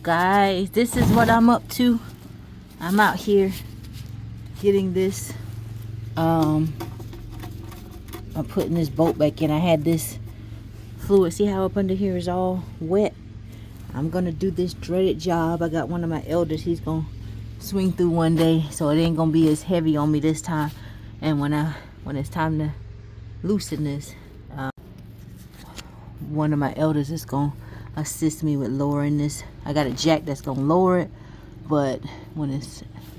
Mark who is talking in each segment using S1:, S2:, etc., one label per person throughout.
S1: Guys, this is what I'm up to. I'm out here getting this I'm putting this bolt back in. I had this fluid, see how up under here is all wet. I'm gonna do this dreaded job. I got one of my elders, he's gonna swing through one day, so it ain't gonna be as heavy on me this time. And when it's time to loosen this, one of my elders is gonna assist me with lowering this. I got a jack that's gonna lower it, but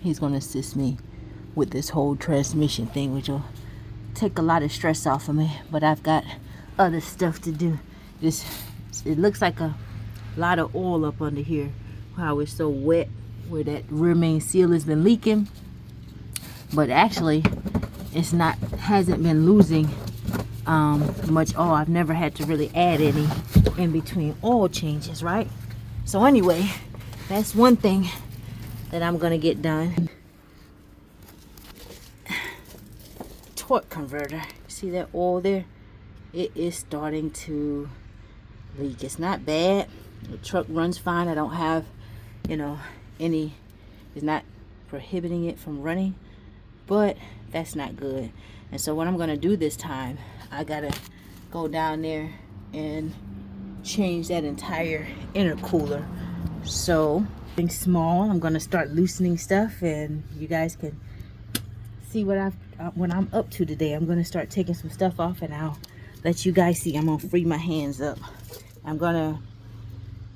S1: he's gonna assist me with this whole transmission thing, which will take a lot of stress off of me. But I've got other stuff to do. It looks like a lot of oil up under here, how it's so wet where that rear main seal has been leaking, but actually hasn't been losing much oil. I've never had to really add any in between oil changes, right? So anyway, that's one thing that I'm gonna get done. Torque converter, see that oil there? It is starting to leak. It's not bad. The truck runs fine. I don't have, it's not prohibiting it from running, but that's not good. And so what I'm gonna do this time, I gotta go down there and change that entire intercooler. So being small, I'm gonna start loosening stuff, and you guys can see what I'm up to today. I'm gonna start taking some stuff off, and I'll let you guys see. I'm gonna free my hands up. I'm gonna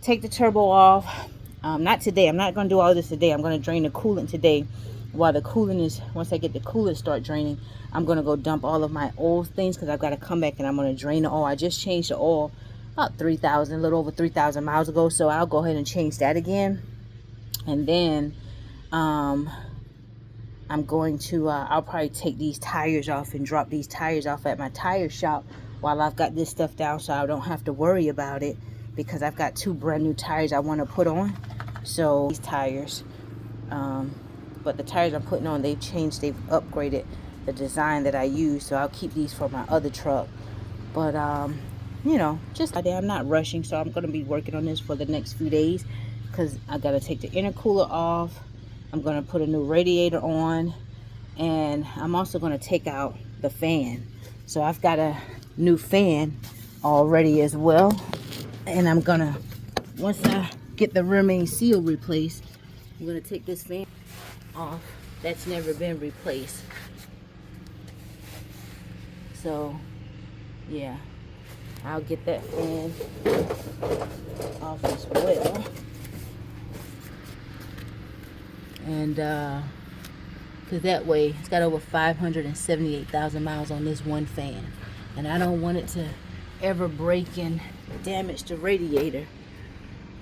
S1: take the turbo off. Not today. I'm not gonna do all this today. I'm gonna drain the coolant today. While the coolant once I get the coolant start draining, I'm gonna go dump all of my oil things, because I've got to come back and I'm gonna drain the oil. I just changed the oil about a little over 3,000 miles ago, so I'll go ahead and change that again. And then I'm going to I'll probably take these tires off and drop these tires off at my tire shop while I've got this stuff down, so I don't have to worry about it, because I've got 2 brand new tires I want to put on. So these tires, but the tires I'm putting on, they've upgraded the design that I use, so I'll keep these for my other truck. But just I'm not rushing, so I'm going to be working on this for the next few days, because I got to take the intercooler off. I'm going to put a new radiator on, and I'm also going to take out the fan. So I've got a new fan already as well, and I'm going to, once I get the rear main seal replaced, I'm going to take this fan off. That's never been replaced. So yeah, I'll get that fan off as well. And because that way it's got over 578,000 miles on this one fan, and I don't want it to ever break and damage the radiator.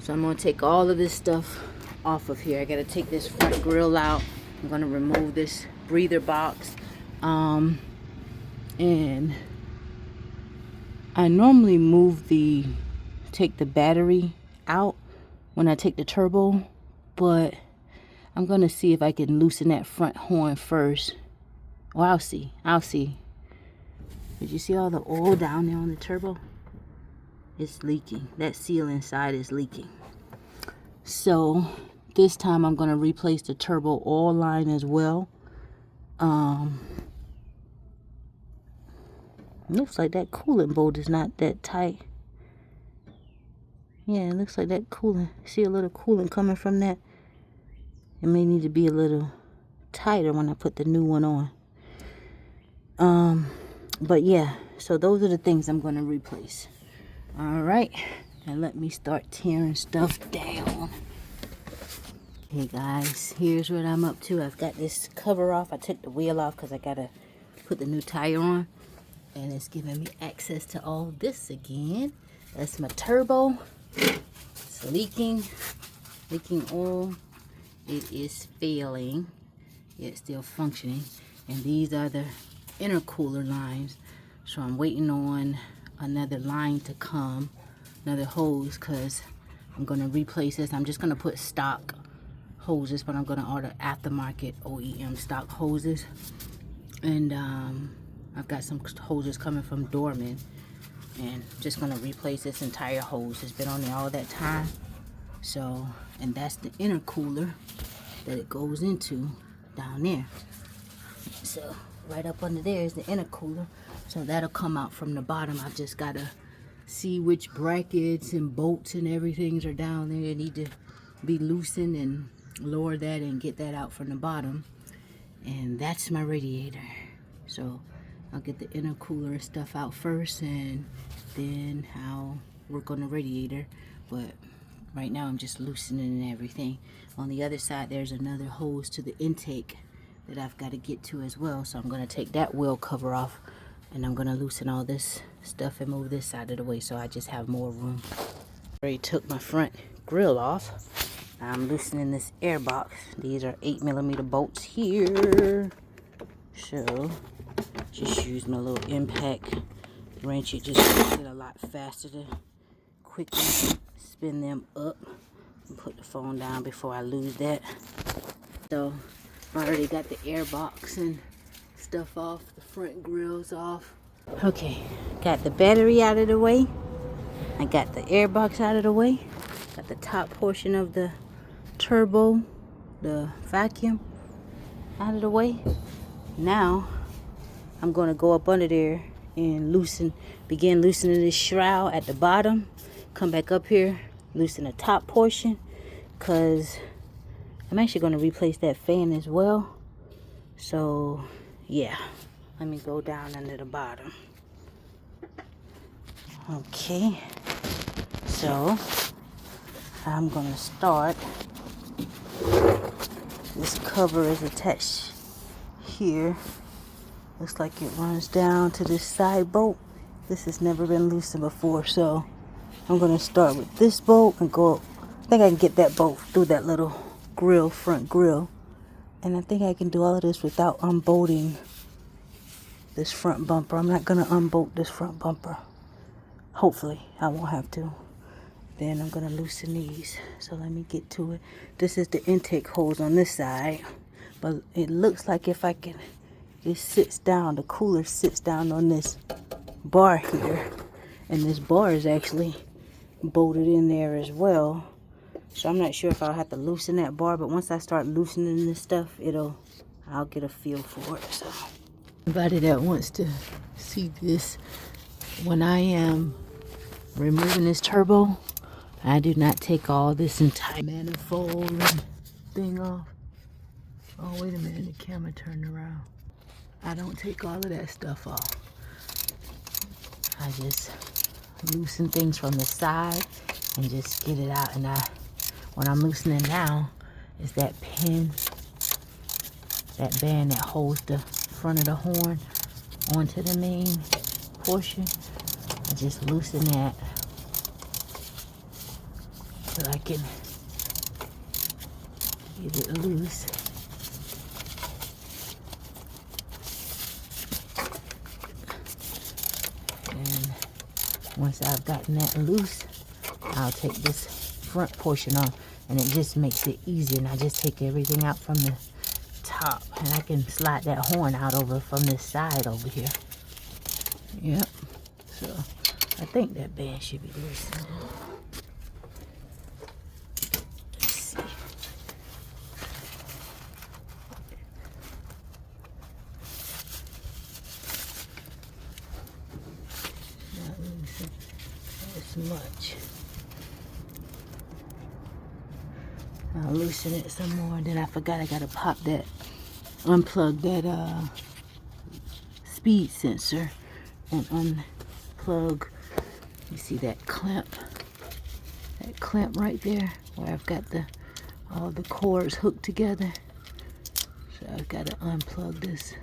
S1: So I'm going to take all of this stuff off of here. I got to take this front grill out. I'm going to remove this breather box, and I normally take the battery out when I take the turbo, but I'm gonna see if I can loosen that front horn first. Well, I'll see. Did you see all the oil down there on the turbo? It's leaking. That seal inside is leaking. So this time I'm gonna replace the turbo oil line as well. Looks like that coolant bolt is not that tight. Yeah, it looks like that coolant. See a little coolant coming from that? It may need to be a little tighter when I put the new one on. But yeah, so those are the things I'm going to replace. All right, and let me start tearing stuff down. Hey guys, here's what I'm up to. I've got this cover off. I took the wheel off because I got to put the new tire on. And it's giving me access to all this again. That's my turbo. It's leaking oil. It is failing. It's still functioning. And these are the intercooler lines. So I'm waiting on another line to come, another hose, because I'm going to replace this. I'm just going to put stock hoses, but I'm going to order aftermarket OEM stock hoses. And I've got some hoses coming from Dorman, and just going to replace this entire hose. It's been on there all that time. So, and that's the intercooler that it goes into down there. So right up under there is the intercooler. So that'll come out from the bottom. I just gotta see which brackets and bolts and everything are down there. They need to be loosened and lower that and get that out from the bottom. And that's my radiator. So I'll get the intercooler stuff out first, and then I'll work on the radiator. But right now I'm just loosening everything. On the other side there's another hose to the intake that I've got to get to as well. So I'm going to take that wheel cover off, and I'm going to loosen all this stuff and move this side of the way so I just have more room. Already took my front grill off. I'm loosening this air box. These are 8mm bolts here. So just use my little impact wrench. It just makes it a lot faster to quickly spin them up and put the phone down before I lose that. So I already got the air box and stuff off, the front grills off. Okay, got the battery out of the way. I got the air box out of the way. Got the top portion of the turbo, the vacuum, out of the way. Now I'm gonna go up under there and begin loosening this shroud at the bottom. Come back up here, loosen the top portion, cause I'm actually going to replace that fan as well. So yeah, let me go down under the bottom. Okay, so I'm going to start. This cover is attached here. Looks like it runs down to this side bolt. This has never been loosened before, so I'm going to start with this bolt and go up. I think I can get that bolt through that little grill, front grill, and I think I can do all of this without unbolting this front bumper. I'm not gonna unbolt this front bumper. Hopefully I won't have to. Then I'm gonna loosen these. So let me get to it. This is the intake hose on this side, but it looks like if I can, it sits down, the cooler sits down on this bar here, and this bar is actually bolted in there as well. So I'm not sure if I'll have to loosen that bar, but once I start loosening this stuff, I'll get a feel for it. So anybody that wants to see this, when I am removing this turbo, I do not take all this entire manifold and thing off. Oh, wait a minute, the camera turned around. I don't take all of that stuff off. I just loosen things from the side and just get it out. And what I'm loosening now is that pin, that band that holds the front of the horn onto the main portion. I just loosen that so I can get it loose. And once I've gotten that loose, I'll take this front portion off, and it just makes it easier. And I just take everything out from the top, and I can slide that horn out over from this side over here. Yep. So I think that band should be loose. Let's see. Not loosen as much. I'll loosen it some more. Then I forgot I gotta unplug that speed sensor and unplug. You see that clamp right there where I've got all the cords hooked together. So I've got to unplug this.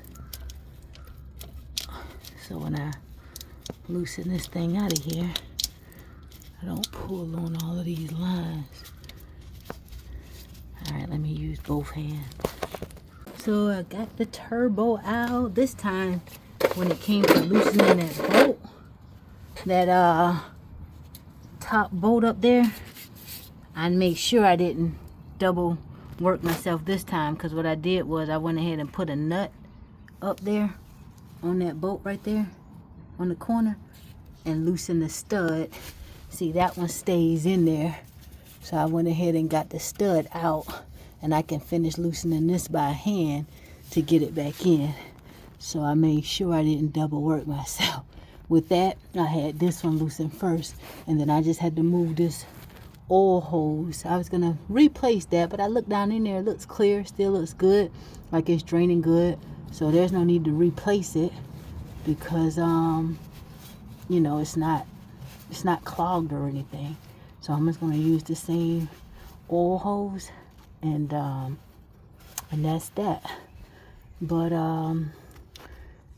S1: So when I loosen this thing out of here, I don't pull on all of these lines. Alright, let me use both hands. So I got the turbo out. This time, when it came to loosening that bolt, that top bolt up there, I made sure I didn't double work myself this time, because what I did was I went ahead and put a nut up there on that bolt right there on the corner and loosen the stud. See, that one stays in there. So I went ahead and got the stud out, and I can finish loosening this by hand to get it back in. So I made sure I didn't double work myself. With that, I had this one loosened first, and then I just had to move this oil hose. I was gonna replace that, but I looked down in there, it looks clear, still looks good, like it's draining good. So there's no need to replace it because you know, it's not clogged or anything. So I'm just gonna use the same oil hose, and that's that. But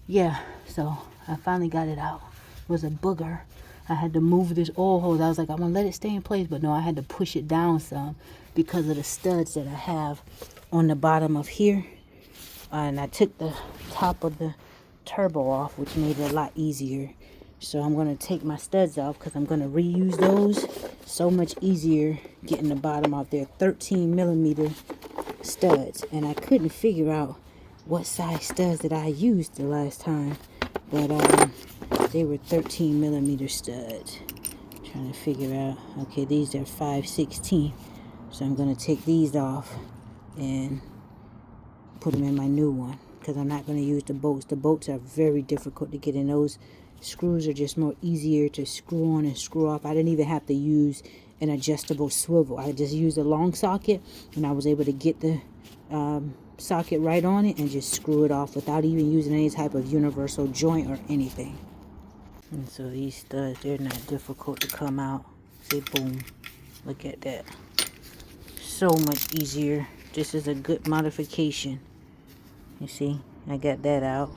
S1: yeah, so I finally got it out. It was a booger. I had to move this oil hose. I was like, I'm gonna let it stay in place, but no, I had to push it down some because of the studs that I have on the bottom of here. And I took the top of the turbo off, which made it a lot easier. So I'm gonna take my studs off because I'm gonna reuse those. So much easier getting the bottom off. They're 13mm studs, and I couldn't figure out what size studs that I used the last time, but they were 13mm studs. Trying to figure out, okay, these are 5/16, so I'm gonna take these off and put them in my new one because I'm not going to use the bolts. The bolts are very difficult to get in. Those screws are just more easier to screw on and screw off. I didn't even have to use an adjustable swivel. I just used a long socket, and I was able to get the socket right on it and just screw it off without even using any type of universal joint or anything. And so these studs, they're not difficult to come out. See, boom, look at that. So much easier. This is a good modification. You see, I got that out,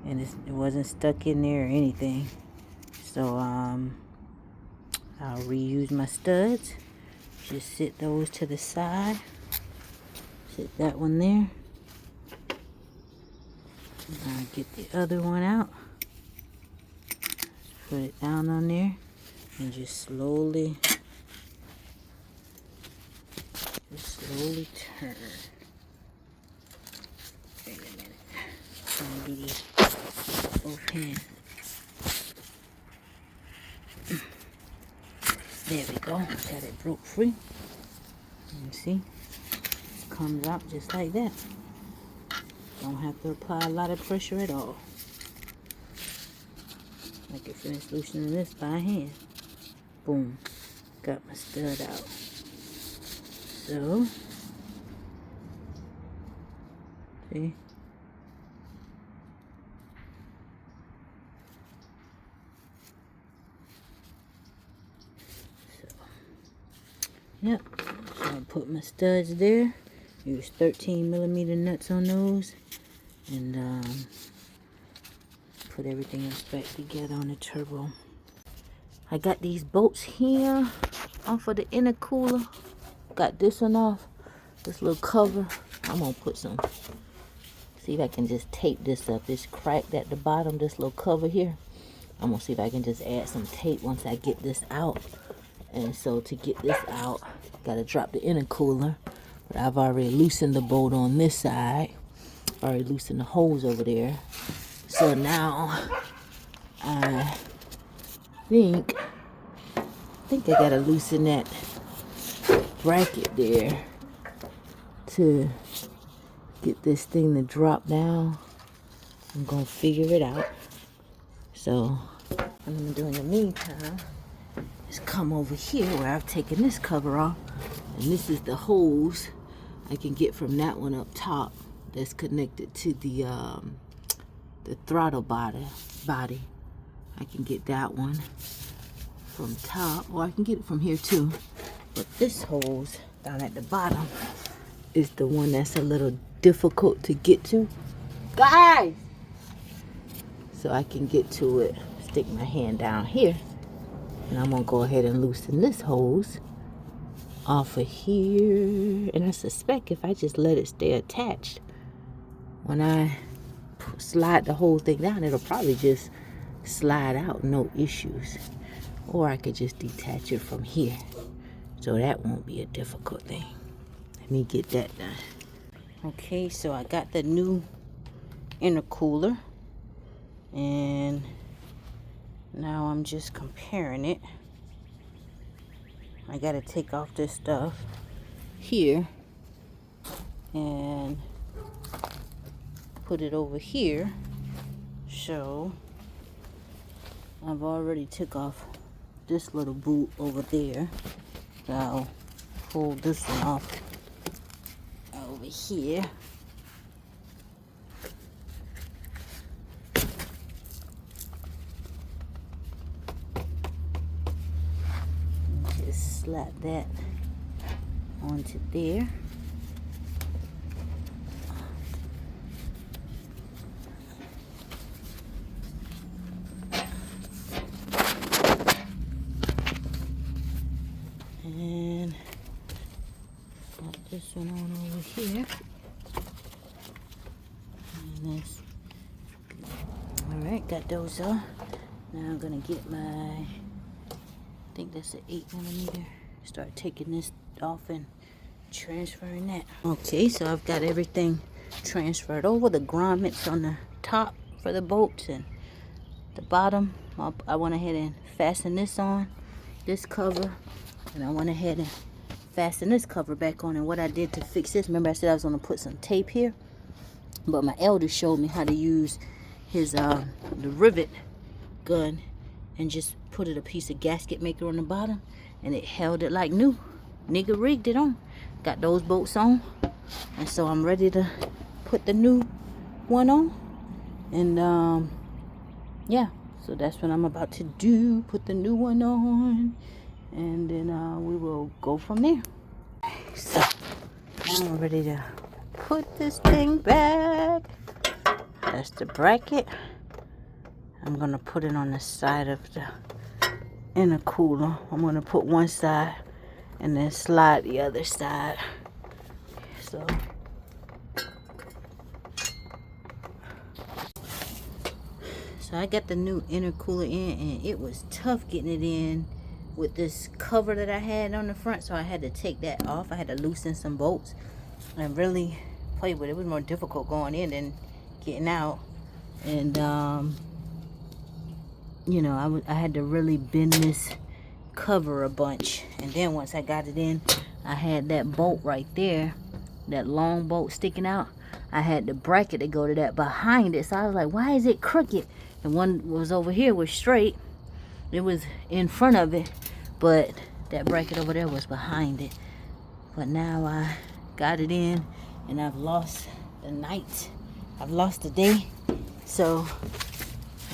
S1: and it wasn't stuck in there or anything. So I'll reuse my studs. Just sit those to the side. Sit that one there. I'll get the other one out. Put it down on there and just slowly turn. Wait a minute. I'm gonna do this both hands. There we go. Got it broke free. You see? It comes out just like that. Don't have to apply a lot of pressure at all. I can finish loosening this by hand. Boom. Got my stud out. So, see? Yep, so I put my studs there. Use 13mm nuts on those, and put everything else back together on the turbo. I got these bolts here off of the intercooler. Got this one off, this little cover. I'm gonna put some, see if I can just tape this up. It's cracked at the bottom, this little cover here. I'm gonna see if I can just add some tape once I get this out. And so to get this out, gotta drop the intercooler. But I've already loosened the bolt on this side. Already loosened the holes over there. So now I think I gotta loosen that bracket there to get this thing to drop down. I'm gonna figure it out. So what I'm gonna do in the meantime is come over here where I've taken this cover off, and this is the hose I can get from that one up top that's connected to the throttle body. I can get that one from top, or I can get it from here too. But this hose down at the bottom is the one that's a little difficult to get to, guys. So I can get to it, stick my hand down here, and I'm gonna go ahead and loosen this hose off of here. And I suspect if I just let it stay attached, when I slide the whole thing down, it'll probably just slide out, no issues. Or I could just detach it from here, so that won't be a difficult thing. Let me get that done. Okay, so I got the new intercooler, and now I'm just comparing it. I gotta take off this stuff here and put it over here. So I've already took off this little boot over there. So I'll pull this one off over here. And just slap that onto there. And put this one on over here. And this. Alright, got those on. Now I'm gonna get my, I think that's an 8mm. Start taking this off and transferring that. Okay, so I've got everything transferred over. The grommets on the top for the bolts and the bottom. I went ahead and fastened this on, this cover. And I went ahead and fastened this cover back on. And what I did to fix this, remember I said I was going to put some tape here? But my elder showed me how to use his the rivet gun and just put it a piece of gasket maker on the bottom. And it held it like new. Nigga rigged it on. Got those bolts on. And so I'm ready to put the new one on. And yeah, so that's what I'm about to do. Put the new one on. And then we will go from there. So I'm ready to put this thing back. That's the bracket. I'm gonna put it on the side of the intercooler. I'm gonna put one side and then slide the other side. So I got the new intercooler in, and it was tough getting it in with this cover that I had on the front, so I had to take that off. I had to loosen some bolts and really play with it. It was more difficult going in than getting out. And you know, I had to really bend this cover a bunch. And then once I got it in, I had that bolt right there, that long bolt sticking out. I had the bracket to go to that behind it. So I was like, why is it crooked? And one was over here was straight. It was in front of it, but that bracket over there was behind it. But now I got it in, and I've lost the night. I've lost the day. So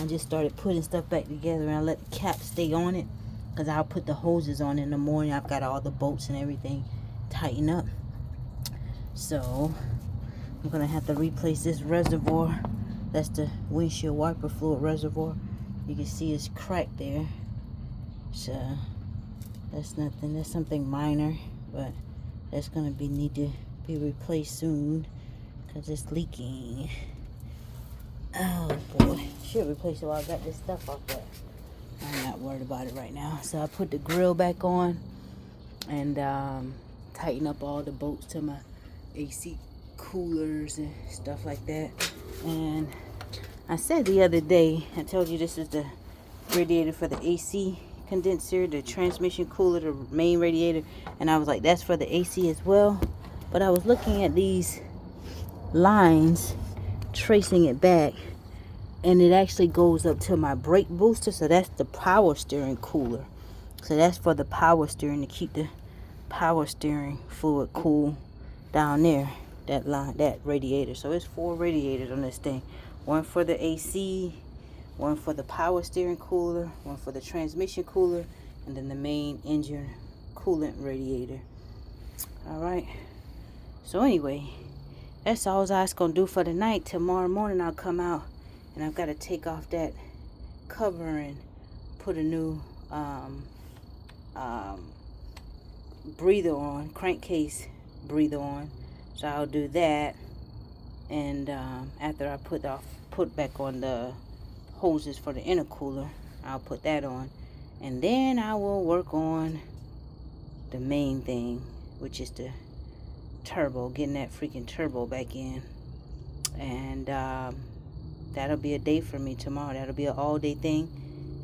S1: I just started putting stuff back together, and I let the cap stay on it, because I'll put the hoses on in the morning. I've got all the bolts and everything tightened up. So I'm gonna have to replace this reservoir. That's the windshield wiper fluid reservoir. You can see it's cracked there. So that's nothing. That's something minor, but that's gonna need to be replaced soon because it's leaking. Oh boy, should replace it while I got this stuff off, but I'm not worried about it right now. So I put the grill back on and tighten up all the bolts to my AC coolers and stuff like that. And I said the other day, I told you this is the radiator for the AC condenser, the transmission cooler, the main radiator, and I was like, that's for the AC as well. But I was looking at these lines, tracing it back, and it actually goes up to my brake booster. So that's the power steering cooler. So that's for the power steering, to keep the power steering fluid cool down there, that line, that radiator. So it's 4 radiators on this thing. One for the AC, one for the power steering cooler, one for the transmission cooler, and then the main engine coolant radiator. All right. So anyway, that's all I was gonna do for the night. Tomorrow morning I'll come out, and I've got to take off that cover and put a new breather on, crankcase breather on. So I'll do that, and after I put back on the hoses for the intercooler, I'll put that on, and then I will work on the main thing, which is the turbo, getting that freaking turbo back in. And that'll be a day for me tomorrow. That'll be an all-day thing.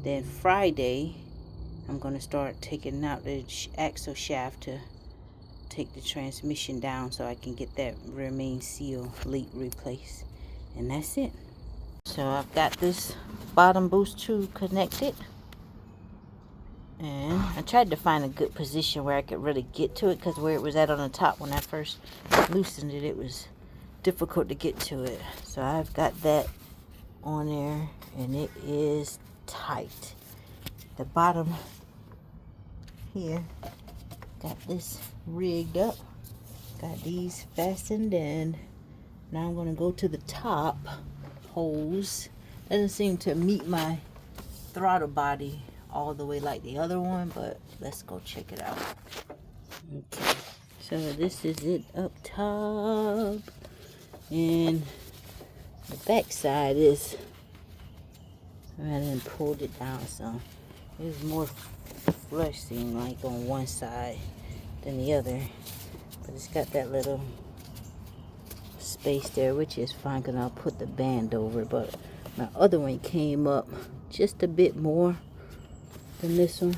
S1: Then Friday I'm going to start taking out the axle shaft to take the transmission down so I can get that rear main seal leak replaced. And that's it. So I've got this bottom boost tube connected. And I tried to find a good position where I could really get to it, because where it was at on the top when I first loosened it, it was difficult to get to it. So I've got that on there and it is tight. The bottom here, got this rigged up, got these fastened, and now I'm going to go to the top hose. Doesn't seem to meet my throttle body all the way like the other one, but let's go check it out. Okay, so this is it up top, and the back side is, I done pulled it down some. There's more flush seem like on one side than the other, but it's got that little space there, which is fine because I'll put the band over. But my other one came up just a bit more than this one,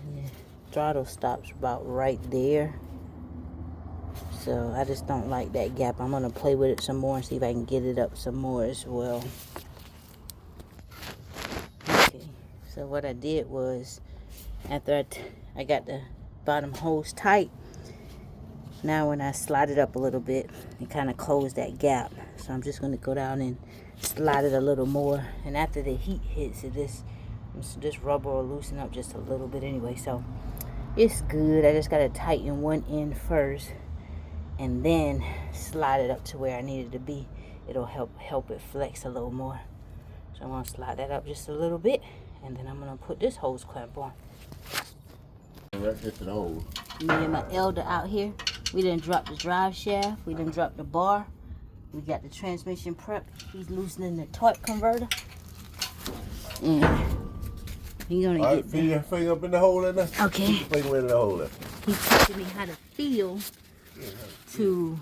S1: and the throttle stops about right there. So I just don't like that gap. I'm gonna play with it some more and see if I can get it up some more as well. Okay, so what I did was, after I got the bottom hose tight, now when I slide it up a little bit, it kind of closed that gap. So I'm just going to go down and slide it a little more. And after the heat hits it, this rubber will loosen up just a little bit anyway. So it's good. I just got to tighten one end first and then slide it up to where I need it to be. It'll help it flex a little more. So I'm going to slide that up just a little bit, and then I'm going to put this hose clamp on. Me and my elder out here, we done dropped the drive shaft, we done dropped the bar, we got the transmission prep. He's loosening the torque converter, and he's gonna get there.
S2: Your finger up in the hole in there.
S1: Okay.
S2: Put your finger in the hole there.
S1: He's teaching me how to feel to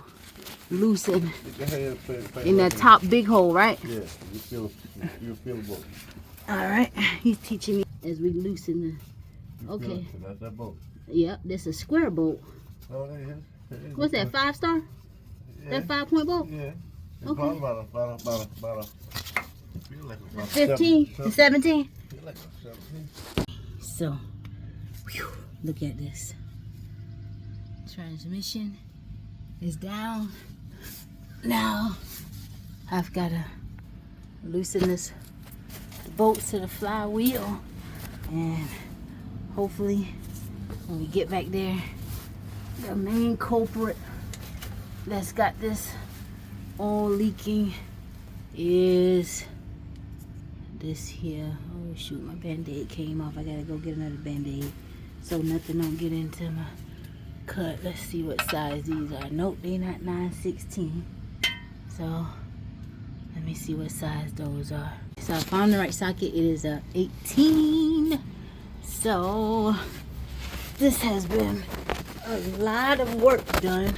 S1: loosen in that top big hole, right?
S2: Yeah, you feel the bolt.
S1: All right, he's teaching me as we loosen the. Okay.
S2: That's that bolt.
S1: Yep, that's a square bolt.
S2: Oh, that is.
S1: What's that, 5-star?
S2: Yeah.
S1: That 5-point bolt?
S2: Yeah. It's
S1: Okay.
S2: about a feel like about
S1: 15 to 17?
S2: Feel like about 17.
S1: So, whew, look at this. Transmission is down. Now, I've got to loosen the bolts to the flywheel, and hopefully when we get back there, the main culprit that's got this all leaking is this here. Oh shoot, my band-aid came off. I gotta go get another band-aid so nothing don't get into my cut. Let's see what size these are. Nope, they not 9/16. So let me see what size those are. So I found the right socket. It is a 18. So this has been a lot of work done,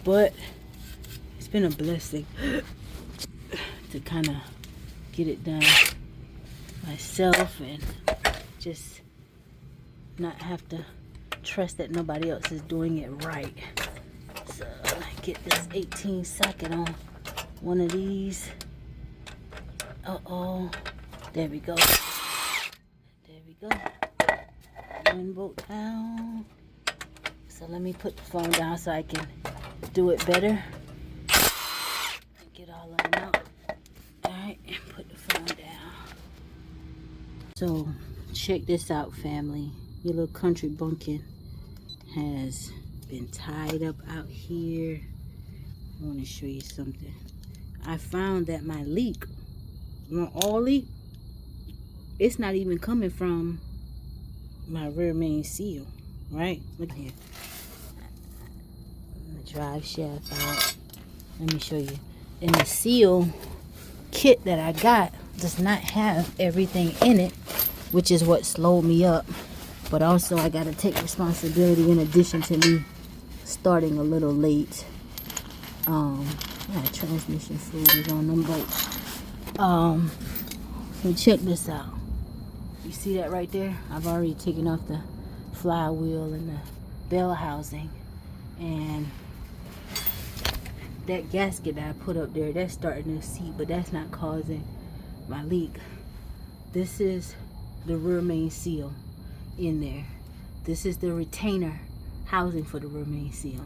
S1: but it's been a blessing to kind of get it done myself and just not have to trust that nobody else is doing it right. So I get this 18 socket on one of these. Uh-oh, there we go. There we go. One bolt down. So let me put the phone down so I can do it better. Get all of them out. Alright, and put the phone down. So check this out, family. Your little country bumpkin has been tied up out here. I want to show you something. I found that my leak, my oil leak, it's not even coming from my rear main seal, right? Look here. The drive shaft out. Let me show you. And the seal kit that I got does not have everything in it, which is what slowed me up. But also I got to take responsibility in addition to me starting a little late. Transmission fluid is on them bolts. So check this out. You see that right there? I've already taken off the flywheel and the bell housing, and that gasket that I put up there, that's starting to seep, but that's not causing my leak. This is the rear main seal in there. This is the retainer housing for the rear main seal.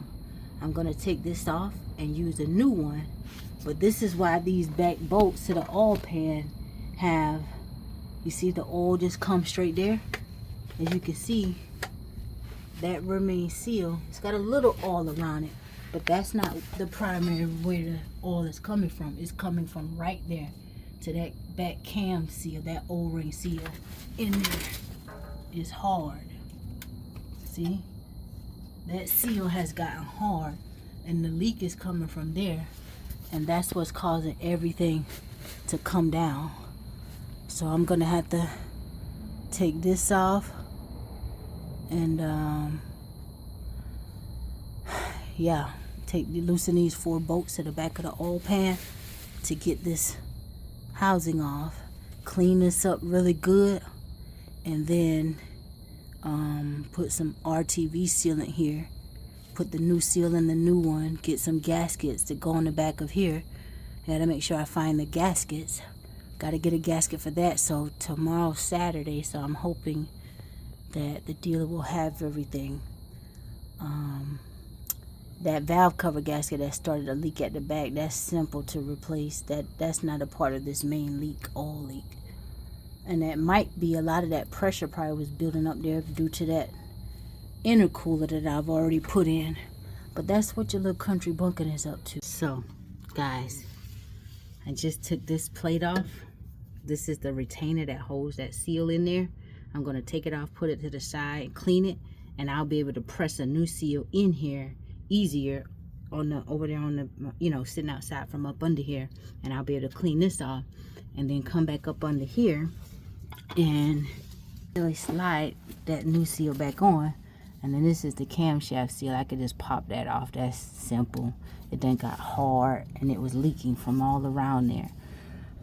S1: I'm gonna take this off and use a new one, but this is why these back bolts to the oil pan have, you see the oil just comes straight there. As you can see, that rear main seal, it's got a little oil around it, but that's not the primary where the oil is coming from. It's coming from right there to that back cam seal, that O-ring seal in there is hard. See, that seal has gotten hard, and the leak is coming from there, and that's what's causing everything to come down. So I'm gonna have to take this off and yeah, loosen these 4 bolts to the back of the oil pan to get this housing off, clean this up really good, and then put some RTV sealant here, put the new seal in the new one, get some gaskets to go on the back of here. Gotta make sure I find the gaskets. Gotta get a gasket for that. So tomorrow's Saturday, so I'm hoping that the dealer will have everything. That valve cover gasket that started a leak at the back, that's simple to replace. That's not a part of this main leak, oil leak. And that might be a lot of that pressure probably was building up there due to that intercooler that I've already put in. But that's what your little country bumpkin is up to. So, guys, I just took this plate off. This is the retainer that holds that seal in there. I'm going to take it off, put it to the side, clean it, and I'll be able to press a new seal in here easier on the over there on the, you know, sitting outside from up under here, and I'll be able to clean this off and then come back up under here and really slide that new seal back on. And then this is the camshaft seal. I could just pop that off. That's simple. It then got hard and it was leaking from all around there.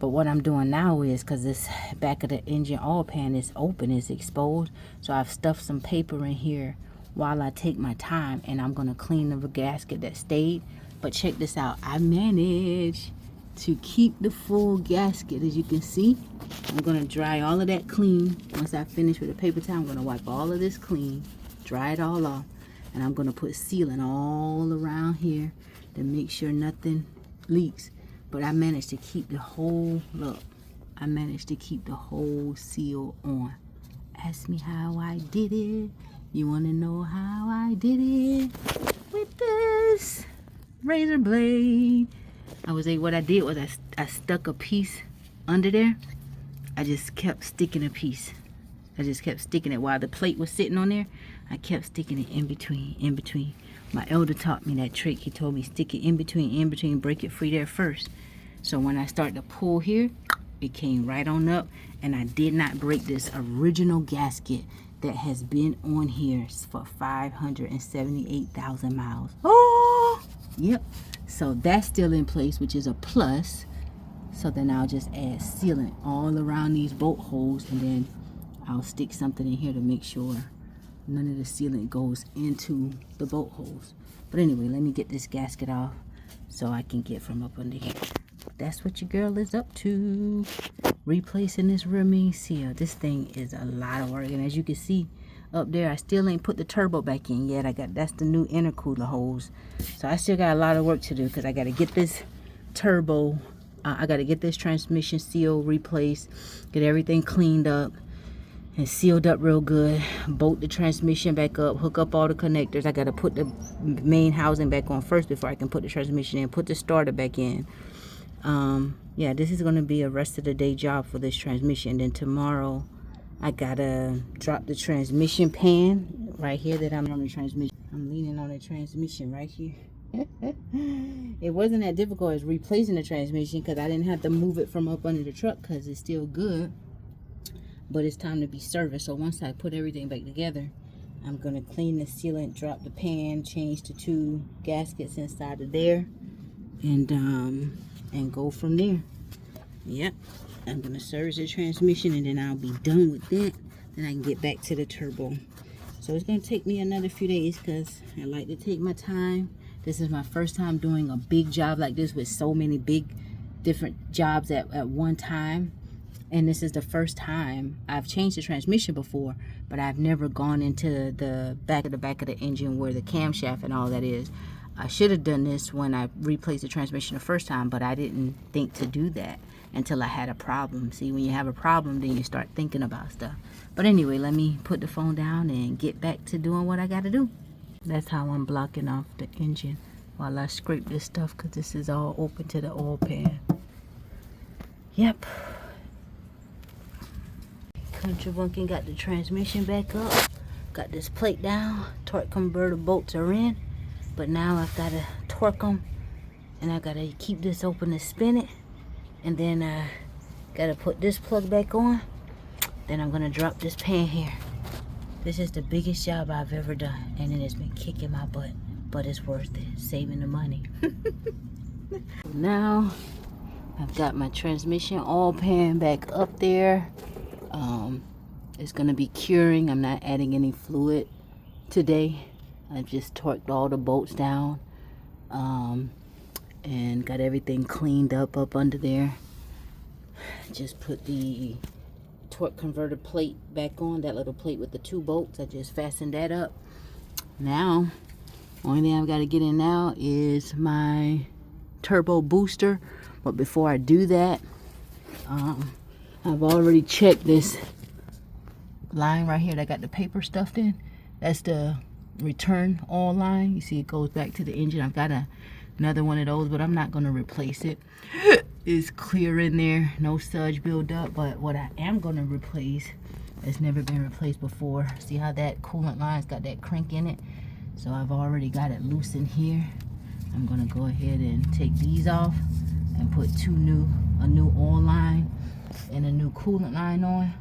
S1: But what I'm doing now is, because this back of the engine oil pan is open, it's exposed, so I've stuffed some paper in here while I take my time, and I'm going to clean the gasket that stayed. But check this out. I managed to keep the full gasket, as you can see. I'm going to dry all of that clean. Once I finish with the paper towel, I'm going to wipe all of this clean, dry it all off, and I'm going to put sealant all around here to make sure nothing leaks. But I managed to keep the whole, look, I managed to keep the whole seal on. Ask me how I did it. You want to know how I did it? With this razor blade. What I did was I stuck a piece under there. I just kept sticking a piece. I just kept sticking it while the plate was sitting on there. I kept sticking it in between. My elder taught me that trick. He told me stick it in between, break it free there first. So when I start to pull here, it came right on up, and I did not break this original gasket that has been on here for 578,000 miles. Oh, yep. So that's still in place, which is a plus. So then I'll just add sealant all around these bolt holes, and then I'll stick something in here to make sure none of the sealant goes into the bolt holes. But anyway, let me get this gasket off so I can get from up under here. That's what your girl is up to, replacing this rear main seal. This thing is a lot of work, and as you can see up there, I still ain't put the turbo back in yet. That's the new intercooler hose, so I still got a lot of work to do, because I got to get this turbo, I got to get this transmission seal replaced, get everything cleaned up and sealed up real good, bolt the transmission back up, hook up all the connectors. I got to put the main housing back on first before I can put the transmission in, put the starter back in. Yeah, this is going to be a rest of the day job for this transmission. Then tomorrow I gotta drop the transmission pan right here that I'm on the transmission. I'm leaning on the transmission right here. It wasn't that difficult as replacing the transmission, because I didn't have to move it from up under the truck, because it's still good. But it's time to be serviced. So once I put everything back together, I'm gonna clean the sealant, drop the pan, change the 2 gaskets inside of there, and go from there. Yep. I'm gonna service the transmission, and then I'll be done with that. Then I can get back to the turbo. So it's gonna take me another few days because I like to take my time. This is my first time doing a big job like this with so many big different jobs at one time. And this is the first time I've changed the transmission before, but I've never gone into the back of the engine where the camshaft and all that is. I should have done this when I replaced the transmission the first time, but I didn't think to do that until I had a problem. See, when you have a problem, then you start thinking about stuff. But anyway, let me put the phone down and get back to doing what I got to do. That's how I'm blocking off the engine while I scrape this stuff, because this is all open to the oil pan. Yep. Country Bumpkin got the transmission back up. Got this plate down. Torque converter bolts are in. But now I've got to torque them. And I got to keep this open to spin it. And then I got to put this plug back on. Then I'm going to drop this pan here. This is the biggest job I've ever done. And it has been kicking my butt. But it's worth it. Saving the money. Now I've got my transmission oil pan back up there. It's going to be curing. I'm not adding any fluid today. I've just torqued all the bolts down. And got everything cleaned up under there. Just put the torque converter plate back on, that little plate with the 2 bolts. I just fastened that up. Now, only thing I've got to get in now is my turbo booster. But before I do that, I've already checked this line right here that got the paper stuffed in. That's the return oil line. You see it goes back to the engine. I've got another one of those, but I'm not going to replace it. It's clear in there, no sludge buildup. But what I am going to replace, it's never been replaced before. See how that coolant line's got that crank in it? So I've already got it loose in here. I'm going to go ahead and take these off and put a new oil line and a new coolant line on,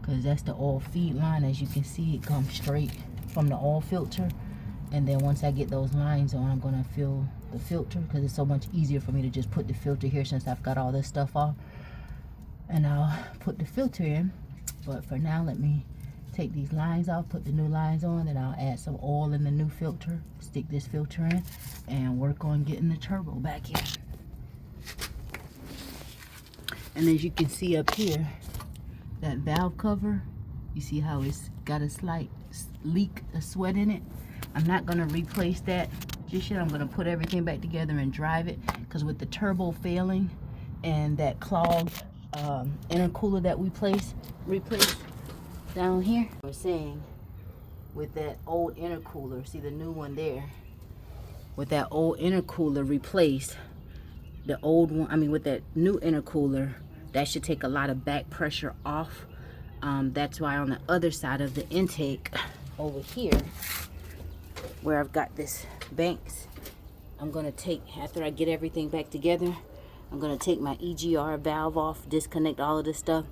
S1: because that's the oil feed line. As you can see, it comes straight from the oil filter. And then once I get those lines on, I'm going to fill the filter, because it's so much easier for me to just put the filter here since I've got all this stuff off. And I'll put the filter in. But for now, let me take these lines off, put the new lines on, then I'll add some oil in the new filter, stick this filter in, and work on getting the turbo back here. And as you can see up here, that valve cover, you see how it's got a slight leak of sweat in it. I'm not going to replace that just yet. I'm going to put everything back together and drive it, because with the turbo failing and that clogged intercooler that we replaced down here, we're saying with that old intercooler, see the new one there, with that old intercooler replaced, the old one, I mean with that new intercooler, that should take a lot of back pressure off. That's why on the other side of the intake over here, where I've got this banks, I'm going to take, after I get everything back together, I'm going to take my EGR valve off, disconnect all of this stuff,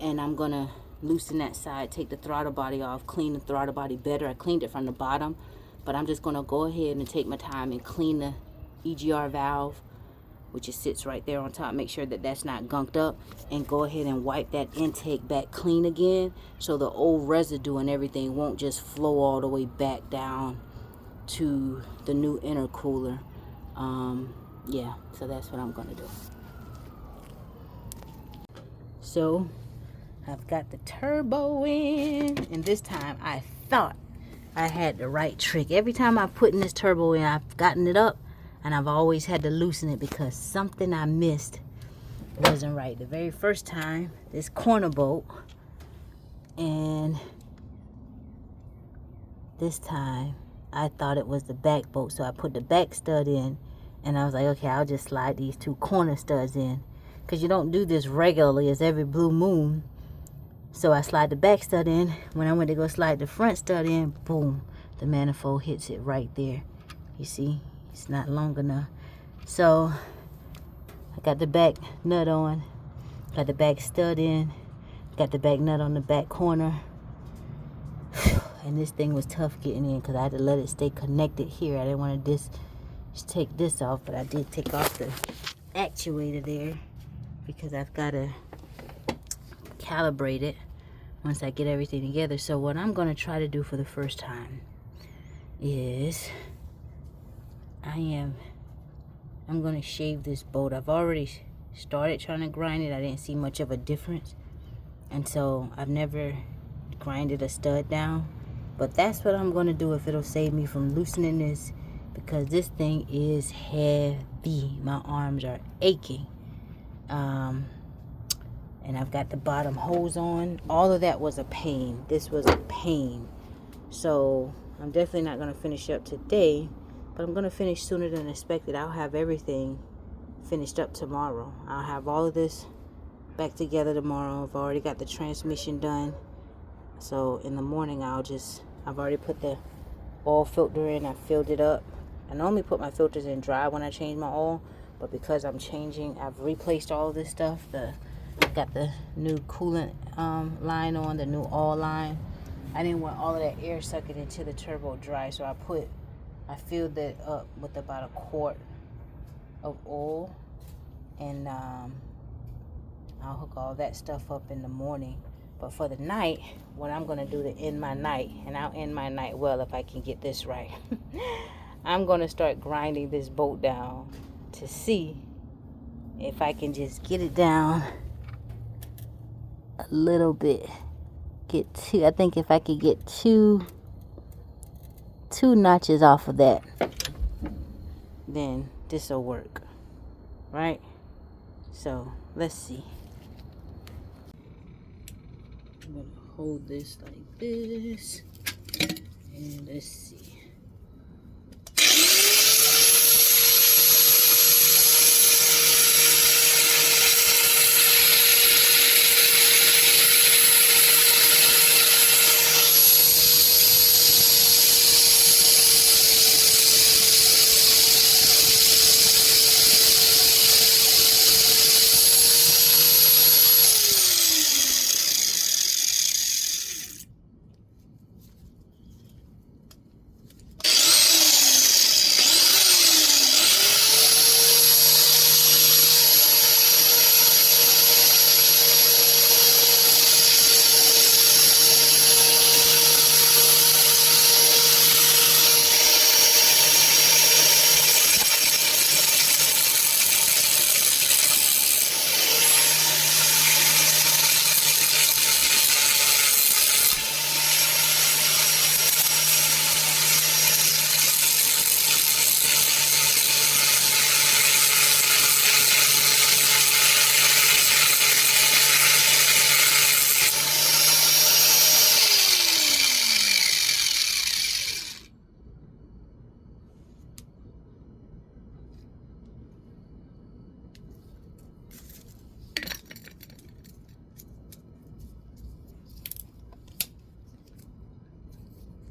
S1: and I'm going to loosen that side, take the throttle body off, clean the throttle body better. I cleaned it from the bottom, but I'm just going to go ahead and take my time and clean the EGR valve, which sits right there on top. Make sure that that's not gunked up, and go ahead and wipe that intake back clean again, so the old residue and everything won't just flow all the way back down to the new intercooler. Yeah, so that's what I'm gonna do. So I've got the turbo in, and this time I thought I had the right trick. Every time I put in this turbo in, I've gotten it up, and I've always had to loosen it because something I missed wasn't right. The very first time, this corner bolt, and this time I thought it was the back bolt. So I put the back stud in, and I was like, okay, I'll just slide these 2 corner studs in, because you don't do this regularly, as every blue moon. So I slide the back stud in. When I went to go slide the front stud in, boom, the manifold hits it right there. You see, it's not long enough. So I got the back nut on, got the back stud in, got the back nut on the back corner. And this thing was tough getting in, because I had to let it stay connected here. I didn't want to just take this off, but I did take off the actuator there because I've got to calibrate it once I get everything together. So what I'm going to try to do for the first time is I'm going to shave this bolt. I've already started trying to grind it. I didn't see much of a difference, and so I've never grinded a stud down, but that's what I'm going to do if it'll save me from loosening this, because this thing is heavy. My arms are aching. And I've got the bottom hose on. All of that was a pain. This was a pain. So I'm definitely not going to finish up today, but I'm going to finish sooner than expected. I'll have everything finished up tomorrow. I'll have all of this back together tomorrow. I've already got the transmission done. So in the morning, I've already put the oil filter in. I filled it up. I normally put my filters in dry when I change my oil, but because I'm changing, I've replaced all of this stuff. Got the new coolant line on, the new oil line. I didn't want all of that air sucking into the turbo dry, so I filled that up with about a quart of oil, and I'll hook all that stuff up in the morning. But for the night, what I'm going to do to end my night, and I'll end my night well if I can get this right, I'm going to start grinding this bolt down to see if I can just get it down a little bit. I think if I could get two notches off of that, then this will work, right? So let's see. I'm gonna hold this like this, and let's see.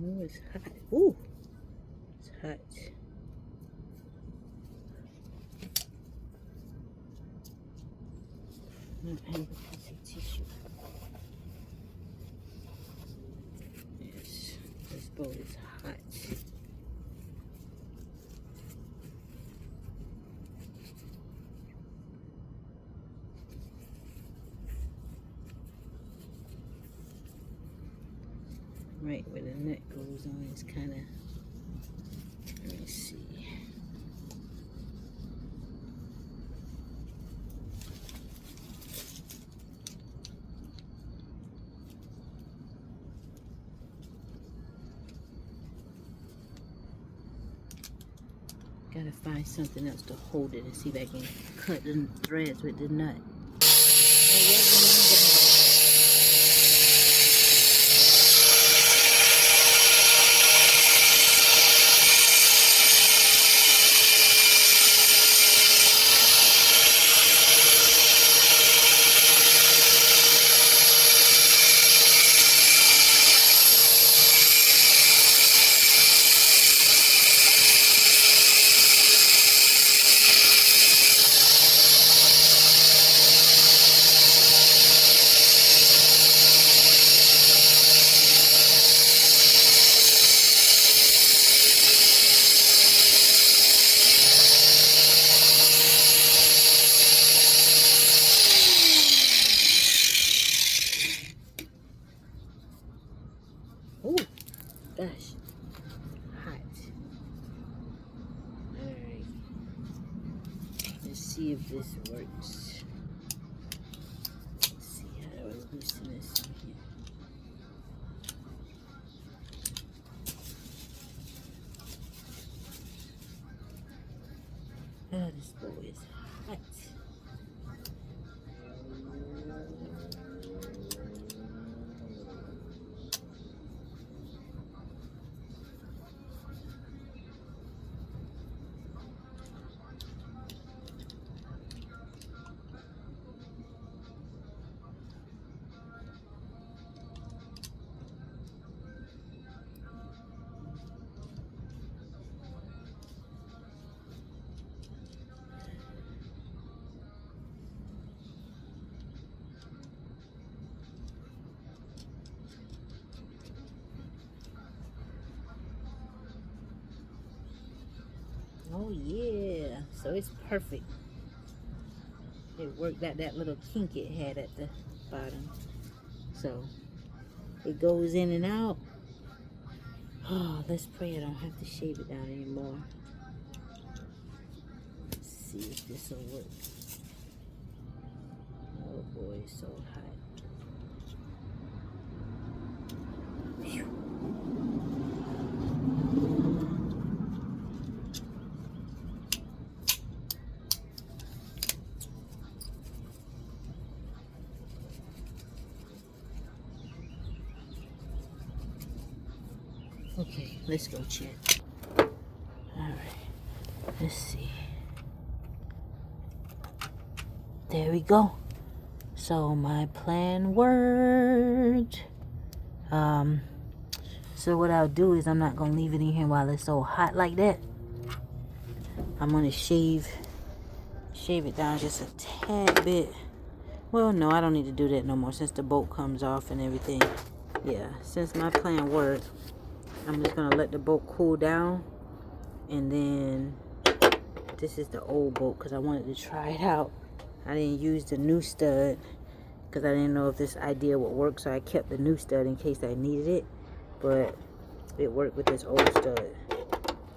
S1: Oh, it's hot. Ooh, it's hot. Tissue. Yes, this bowl is hot. Right where the nut goes on is kind of, let me see. Gotta find something else to hold it and see if I can cut the threads with the nut. see if this works. Let's see how do I loosen this in here. Oh, this boy is hot. Oh yeah, so it's perfect. It worked out that little kink it had at the bottom. So it goes in and out. Oh, let's pray I don't have to shave it down anymore. Let's see if this will work. Oh boy, it's so hot. Phew. Okay, let's go check. Alright, let's see. There we go. So my plan worked. So what I'll do is I'm not gonna leave it in here while it's so hot like that. I'm gonna shave it down just a tad bit. Well, no, I don't need to do that no more since the bolt comes off and everything. Yeah, since my plan worked, I'm just gonna let the bolt cool down, and then this is the old bolt because I wanted to try it out. I didn't use the new stud because I didn't know if this idea would work, so I kept the new stud in case I needed it, but it worked with this old stud.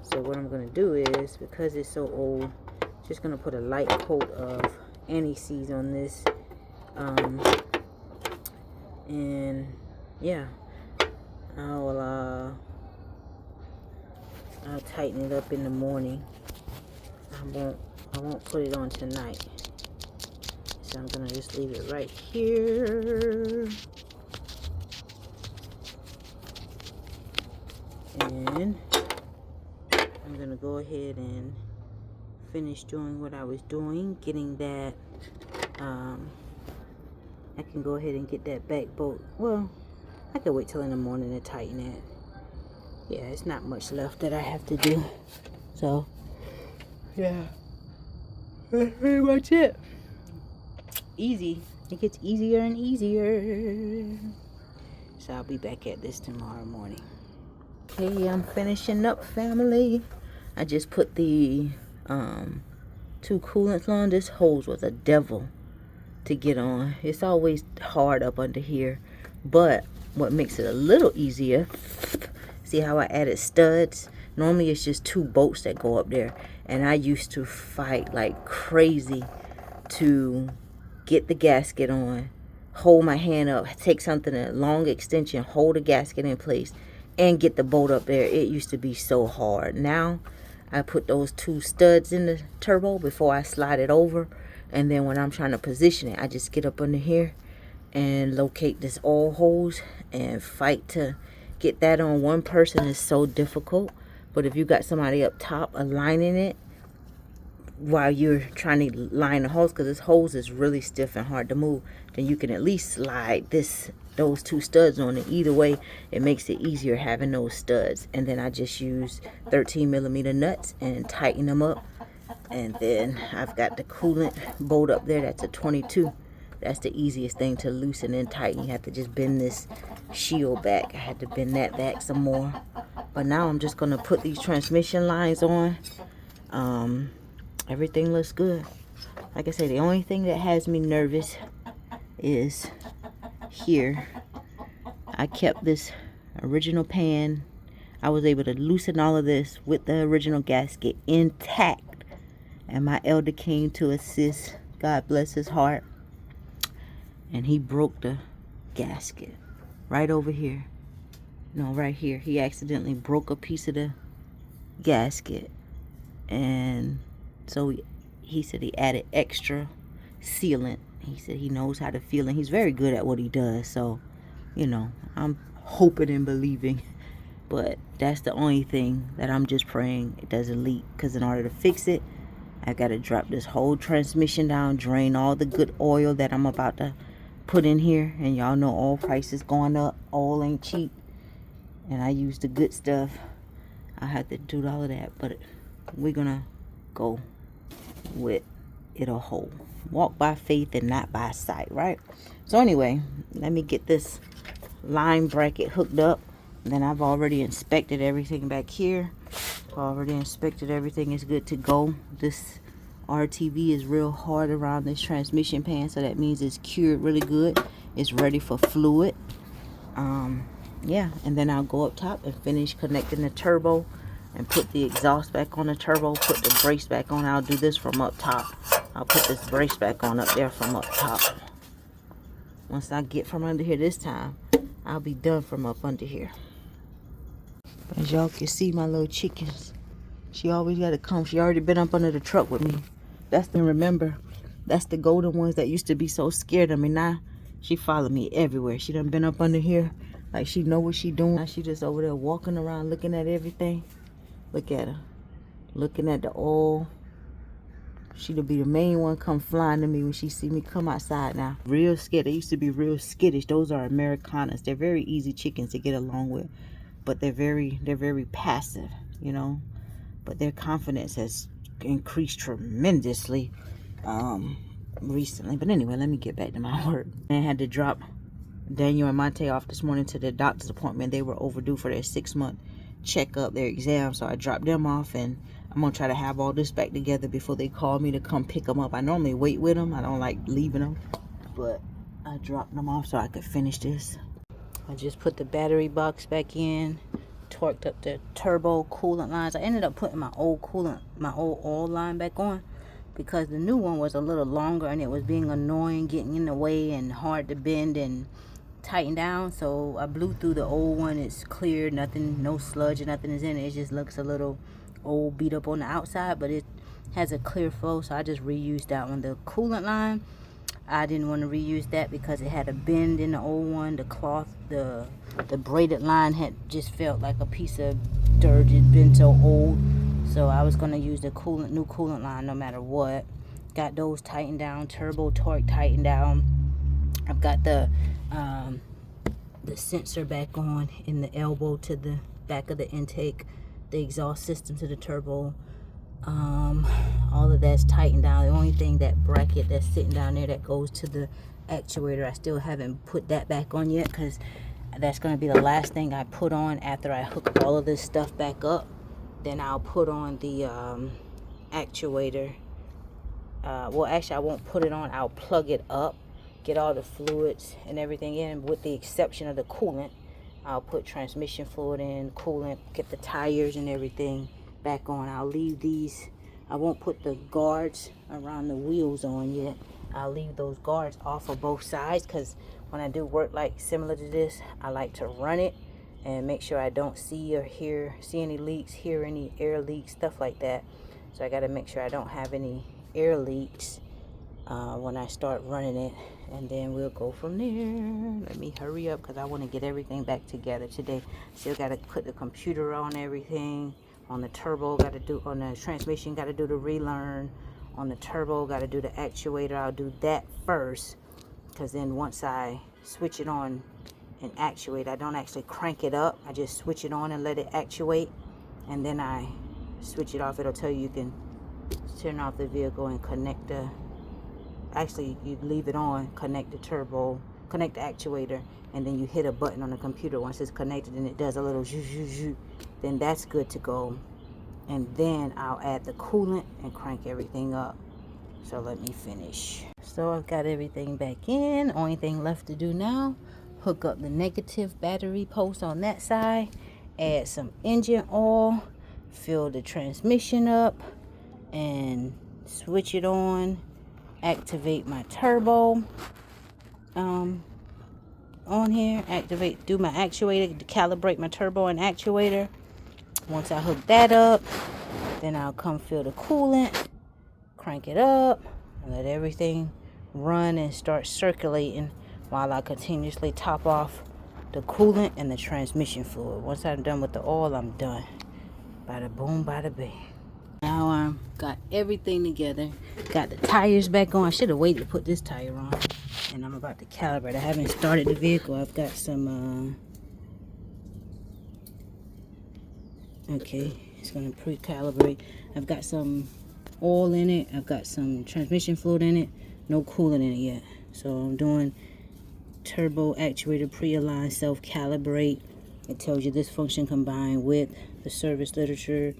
S1: So what I'm gonna do is, because it's so old, just gonna put a light coat of anti-seize on this, and yeah, I'll tighten it up in the morning. I won't put it on tonight. So I'm gonna just leave it right here. And I'm gonna go ahead and finish doing what I was doing, getting that, I can go ahead and get that back bolt. Well, I could wait till in the morning to tighten it. Yeah, it's not much left that I have to do. So, yeah, that's pretty much it. Easy. It gets easier and easier. So I'll be back at this tomorrow morning. Okay, I'm finishing up, family. I just put the 2 coolants on. This hose was a devil to get on. It's always hard up under here, but what makes it a little easier, see how I added studs? Normally it's just 2 bolts that go up there, and I used to fight like crazy to get the gasket on, hold my hand up, take something, a long extension, hold the gasket in place, and get the bolt up there. It used to be so hard. Now I put those 2 studs in the turbo before I slide it over, and then when I'm trying to position it, I just get up under here and locate this oil hose and fight to get that on. One person is so difficult, but if you got somebody up top aligning it while you're trying to line the hose, because this hose is really stiff and hard to move, then you can at least slide those 2 studs on it. Either way, it makes it easier having those studs. And then I just use 13mm nuts and tighten them up. And then I've got the coolant bolt up there. That's a 22. That's the easiest thing to loosen and tighten. You have to just bend this shield back. I had to bend that back some more. But now I'm just going to put these transmission lines on. Everything looks good. Like I said, the only thing that has me nervous is here. I kept this original pan. I was able to loosen all of this with the original gasket intact. and my elder came to assist. God bless his heart. And he broke the gasket right over here. No, right here. He accidentally broke a piece of the gasket. And so he said he added extra sealant. He said he knows how to feel, and he's very good at what he does. So, you know, I'm hoping and believing. But that's the only thing that I'm just praying it doesn't leak. Because in order to fix it, I got to drop this whole transmission down, drain all the good oil that I'm about to put in here. And y'all know oil prices going up. Oil ain't cheap. And I use the good stuff. I have to do all of that. But we're going to go with it'll hold. Walk by faith and not by sight, right? So anyway, let me get this line bracket hooked up. Then I've already inspected everything back here. Already inspected everything is good to go. This RTV is real hard around this transmission pan, so that means it's cured really good. It's ready for fluid. Yeah, and then I'll go up top and finish connecting the turbo and put the exhaust back on the turbo, put the brace back on. I'll do this from up top. I'll put this brace back on up there from up top. Once I get from under here this time, I'll be done from up under here. As y'all can see, my little chickens, she always got to come. She already been up under the truck with me. Remember, that's the golden ones that used to be so scared of me. Now, she follow me everywhere. She done been up under here. Like, she know what she doing. Now, she just over there walking around looking at everything. Look at her. Looking at the oil. She'll be the main one come flying to me when she see me come outside now. Real scared. They used to be real skittish. Those are Americanas. They're very easy chickens to get along with. But they're very passive, you know. But their confidence has increased tremendously recently. But anyway, let me get back to my work. I had to drop Daniel and Monte off this morning to the doctor's appointment. They were overdue for their 6-month checkup, their exam. So I dropped them off, and I'm going to try to have all this back together before they call me to come pick them up. I normally wait with them. I don't like leaving them. But I dropped them off so I could finish this. I just put the battery box back in, torqued up the turbo coolant lines. I ended up putting my old oil line back on because the new one was a little longer and it was being annoying, getting in the way and hard to bend and tighten down. So I blew through the old one. It's clear, nothing, no sludge or nothing is in it. It just looks a little old, beat up on the outside, but it has a clear flow, so I just reused that one. The coolant line, I didn't want to reuse that because it had a bend in the old one. The cloth, the braided line had just felt like a piece of dirt. It'd been so old. So I was going to use the new coolant line no matter what. Got those tightened down, turbo torque tightened down. I've got the sensor back on in the elbow to the back of the intake, the exhaust system to the turbo. All of that's tightened down. The only thing, that bracket that's sitting down there that goes to the actuator, I still haven't put that back on yet because that's going to be the last thing I put on after I hook all of this stuff back up. Then I'll put on the actuator. Well, actually, I won't put it on. I'll plug it up, get all the fluids and everything in, with the exception of the coolant. I'll put transmission fluid in, coolant, get the tires and everything back on. I'll leave these. I won't put the guards around the wheels on yet. I'll leave those guards off of both sides because when I do work like similar to this, I like to run it and make sure I don't see or see any leaks, hear any air leaks, stuff like that. So I got to make sure I don't have any air leaks when I start running it, and then we'll go from there. Let me hurry up because I want to get everything back together today. Still got to put the computer on everything. On the turbo, got to do, on the transmission, got to do the relearn. On the turbo, got to do the actuator. I'll do that first, because then once I switch it on and actuate, I don't actually crank it up. I just switch it on and let it actuate, and then I switch it off. It'll tell you can turn off the vehicle and connect the, actually you leave it on, connect the turbo, connect the actuator, and then you hit a button on the computer. Once it's connected and it does a little zhoo zhoo zhoo, then that's good to go. And then I'll add the coolant and crank everything up. So let me finish. So I've got everything back in. Only thing left to do now, hook up the negative battery post on that side, add some engine oil, fill the transmission up, and switch it on, activate my turbo on here, do my actuator to calibrate my turbo and actuator. Once I hook that up, then I'll come fill the coolant, crank it up, and let everything run and start circulating while I continuously top off the coolant and the transmission fluid. Once I'm done with the oil, I'm done. Bada boom, bada bang. Now I got everything together. Got the tires back on. I should have waited to put this tire on. And I'm about to calibrate. I haven't started the vehicle. I've got some, okay, it's going to pre-calibrate. I've got some oil in it. I've got some transmission fluid in it. No coolant in it yet. So I'm doing turbo actuator pre-align self-calibrate. It tells you this function combined with the service literature,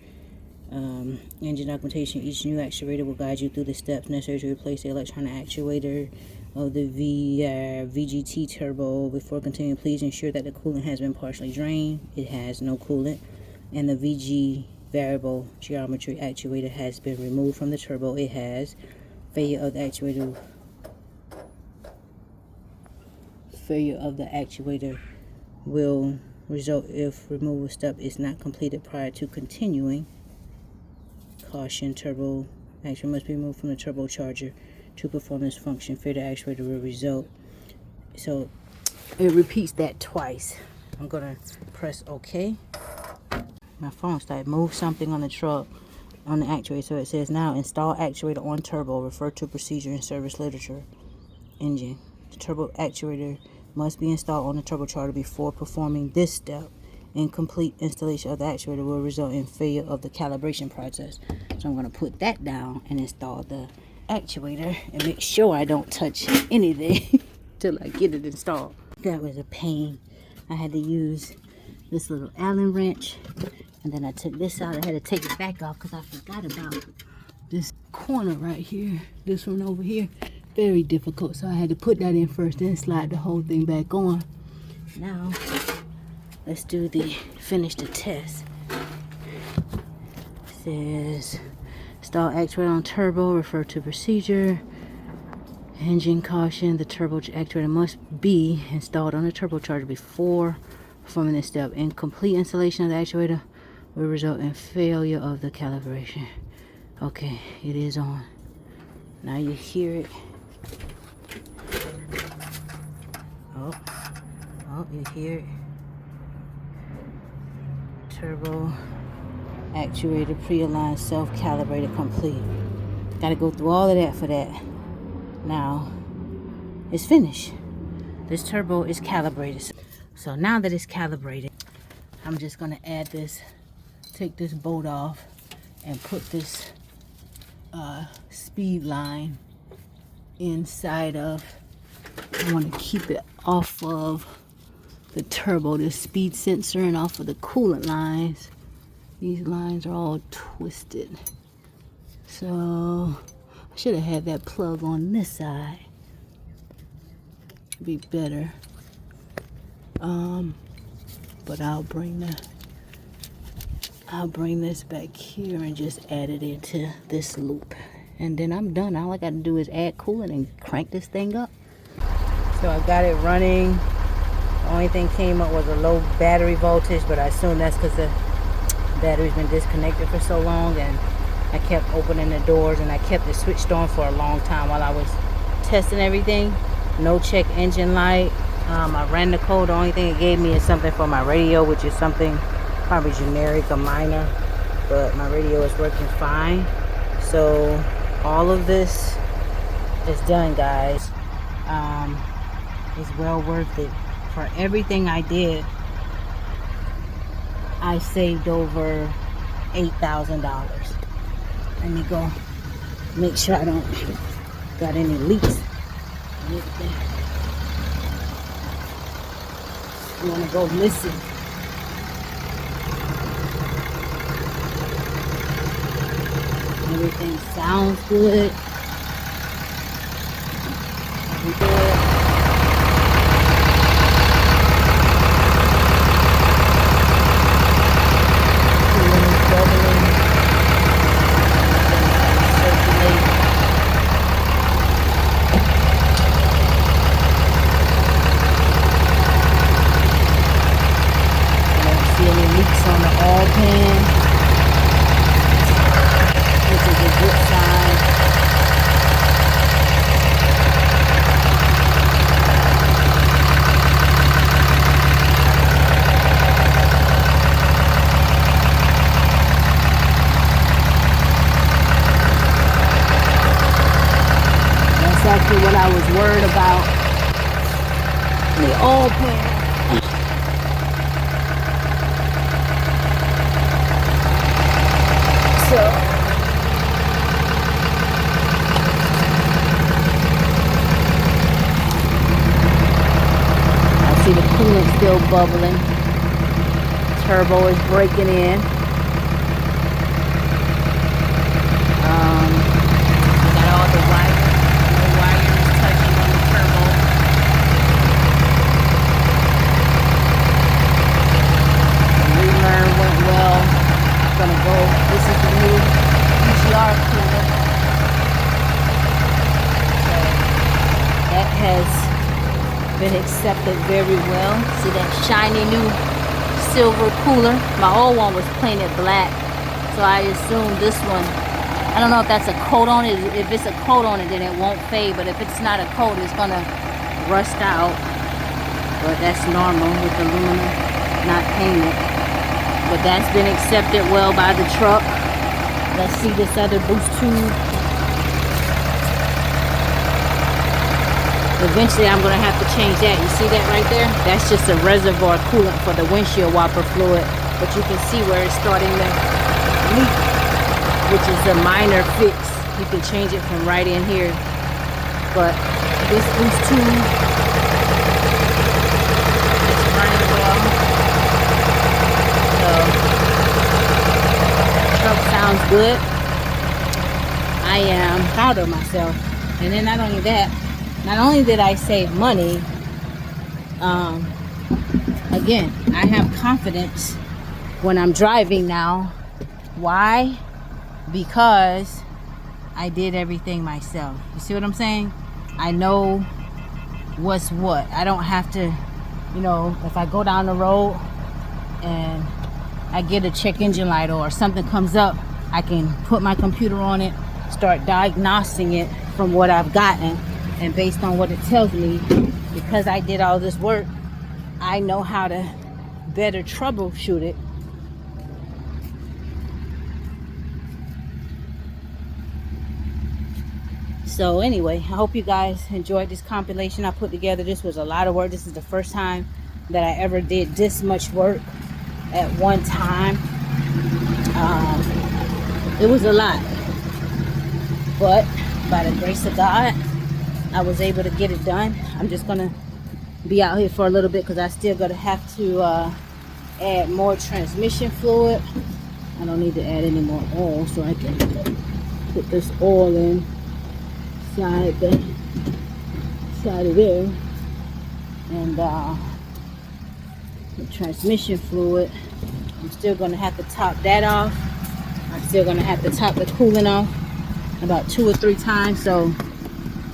S1: engine documentation. Each new actuator will guide you through the steps necessary to replace the electronic actuator of the VGT turbo. Before continuing, please ensure that the coolant has been partially drained. It has no coolant. And the VG variable geometry actuator has been removed from the turbo. It has. Failure of the actuator will result if removal step is not completed prior to continuing. Caution, turbo actuator must be removed from the turbocharger to perform this function. Failure actuator will result. So it repeats that twice. I'm gonna press OK. My phone started move something on the truck on the actuator. So it says now install actuator on turbo. Refer to procedure and service literature. Engine. The turbo actuator must be installed on the turbocharger before performing this step. Incomplete installation of the actuator will result in failure of the calibration process. So I'm going to put that down and install the actuator and make sure I don't touch anything till I get it installed. That was a pain. I had to use this little Allen wrench, and then I took this out. I had to take it back off because I forgot about this corner right here. This one over here. Very difficult, so I had to put that in first, then slide the whole thing back on. Now let's finish the test. It says install actuator on turbo, refer to procedure. Engine caution, the turbo actuator must be installed on the turbocharger before performing this step. Incomplete installation of the actuator will result in failure of the calibration. Okay, it is on. Now you hear it. Oh, you hear it. Turbo actuator pre-aligned self-calibrated complete. Got to go through all of that for that. Now it's finished. This turbo is calibrated. So now that it's calibrated, I'm just going to add this, take this bolt off and put this speed line inside of. I want to keep it off of the turbo, the speed sensor, and off of the coolant lines. These lines are all twisted. So I should have had that plug on this side. Be better. But I'll bring this back here and just add it into this loop. And then I'm done. All I got to do is add coolant and crank this thing up. So I got it running. The only thing came up was a low battery voltage, but I assume that's because the battery's been disconnected for so long, and I kept opening the doors and I kept it switched on for a long time while I was testing everything. No check engine light. I ran the code. The only thing it gave me is something for my radio, which is something probably generic or minor, but my radio is working fine. So all of this is done, guys. It's well worth it. For everything I did, I saved over $8,000. Let me go make sure I don't got any leaks. You want to go listen. Everything sounds good. Circulate. exactly what I was worried about. The oil pan. So I see the coolant still bubbling. Turbo is breaking in. Got all the wires. No wires touching on the turbo. The relearn went well. Gonna go. This is the new UGR cooler. So that has been accepted very well. See that shiny new silver cooler? My old one was painted black, so I assume this one, I don't know if that's a coat on it. If it's a coat on it, then it won't fade, but if it's not a coat, it's gonna rust out. But that's normal with aluminum, not painted. But that's been accepted well by the truck. Let's see this other boost tube. Eventually I'm gonna have to change that. You see that right there? That's just a reservoir coolant for the windshield wiper fluid. But you can see where it's starting to leak, which is a minor fix. You can change it from right in here. But this boost tube is running well. So truck sounds good. I am proud of myself. And then not only that, not only did I save money, again, I have confidence when I'm driving now. Why? Because I did everything myself. You see what I'm saying? I know what's what. I don't have to, you know, if I go down the road and I get a check engine light or something comes up, I can put my computer on it, start diagnosing it from what I've gotten. And based on what it tells me, because I did all this work, I know how to better troubleshoot it. So anyway, I hope you guys enjoyed this compilation I put together. This was a lot of work. This is the first time that I ever did this much work at one time. It was a lot, but by the grace of God, I was able to get it done. I'm just gonna be out here for a little bit because I still gonna have to add more transmission fluid. I don't need to add any more oil, so I can put this oil in side of there, and the transmission fluid, I'm still gonna have to top that off. I'm still gonna have to top the coolant off about 2 or 3 times. So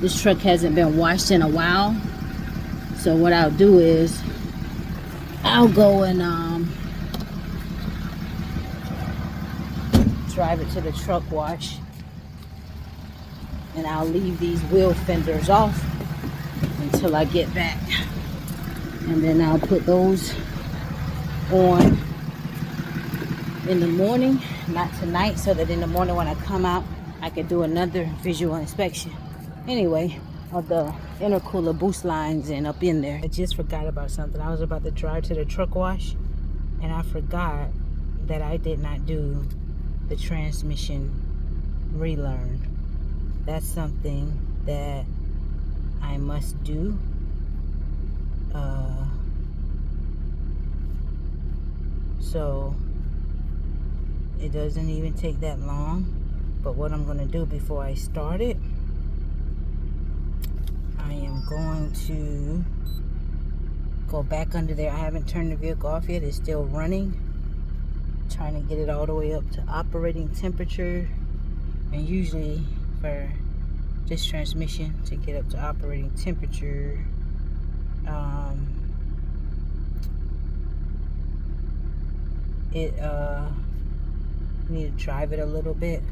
S1: this truck hasn't been washed in a while. So what I'll do is I'll go and drive it to the truck wash, and I'll leave these wheel fenders off until I get back, and then I'll put those on in the morning, not tonight, so that in the morning when I come out I can do another visual inspection anyway of the intercooler boost lines and up in there. I just forgot about something. I was about to drive to the truck wash and I forgot that I did not do the transmission relearn. That's something that I must do. So it doesn't even take that long. But what I'm going to do before I start it, I am going to go back under there. I haven't turned the vehicle off yet. It's still running. Trying to get it all the way up to operating temperature. And usually for this transmission to get up to operating temperature, you need to drive it a little bit,